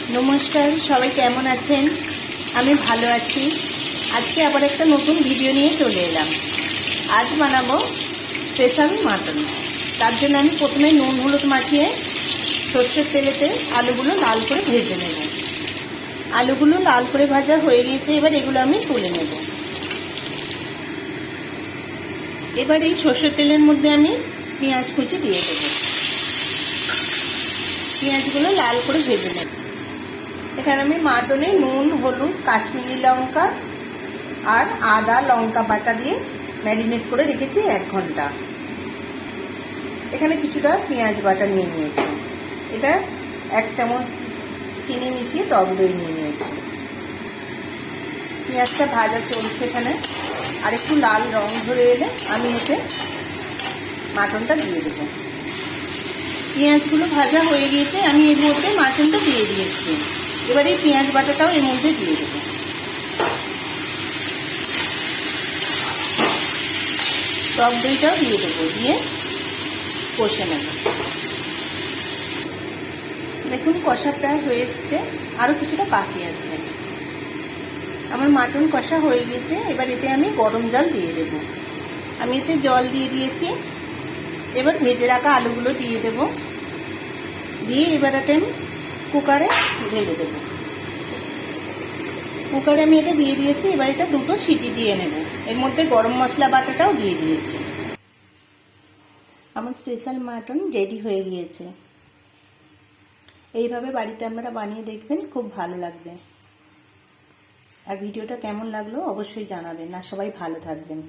নমস্কার, সবাই কেমন আছেন? আমি ভালো আছি। আজকে আবার একটা নতুন ভিডিও নিয়ে চলে এলাম। আজ বানাবো স্পেশাল মাটন। তার জন্য আমি প্রথমে নুন হলুদ মাখিয়ে সর্ষের তেলেতে আলুগুলো লাল করে ভেজে নেব। আলুগুলো লাল করে ভাজা হয়ে গিয়েছে, এবার এগুলো আমি তুলে নেব। এবার এই সর্ষের তেলের মধ্যে আমি পেঁয়াজ কুচি দিয়ে দেবো। পেঁয়াজগুলো লাল করে ভেজে নেব। এখানে আমি মাটনে নুন হলুদ কাশ্মীরি লঙ্কা আর আদা লঙ্কা বাটা দিয়ে ম্যারিনেট করে রেখেছি 1 ঘন্টা। এখানে কিছুটা পেঁয়াজ বাটা নিয়ে নিয়েছি। এটা 1 চামচ চিনি মিশিয়ে টক দই নিয়ে নিয়েছি। পেঁয়াজটা ভাজা চলছে এখানে, আর একটু লাল রং ধরে এলে আমি এতে মাটনটা দিয়ে দেবো। পেঁয়াজগুলো ভাজা হয়ে গিয়েছে, আমি এর মধ্যে মাটনটা দিয়ে দিয়েছি। এবার এই পেঁয়াজ বাটাটাও এর মধ্যে দিয়ে দেবো। টক দইটাও দিয়ে দেবো, দিয়ে কষে নেব। দেখুন কষা প্রায় হয়ে এসছে, আরও কিছুটা বাকি আছে। আমার মাটন কষা হয়ে গেছে। এবার এতে আমি গরম জল দিয়ে দেব। আমি এতে জল দিয়ে দিয়েছি। এবার ভেজে রাখা আলুগুলো দিয়ে দেব, দিয়ে এবার এটা আমি কুকারে ঢেলে দেব। কুকারে আমি এটা দিয়ে দিয়েছি। এবার এটা 2টো সিটি দিয়ে নেব। এর মধ্যে গরম মশলা বাটাটাও দিয়ে দিয়েছি। আমার স্পেশাল মাটন রেডি হয়ে গিয়েছে। এইভাবে বাড়িতে আপনারা বানিয়ে দেখবেন, খুব ভালো লাগবে। আর ভিডিওটা কেমন লাগলো অবশ্যই জানাবেন। আর সবাই ভালো থাকবেন।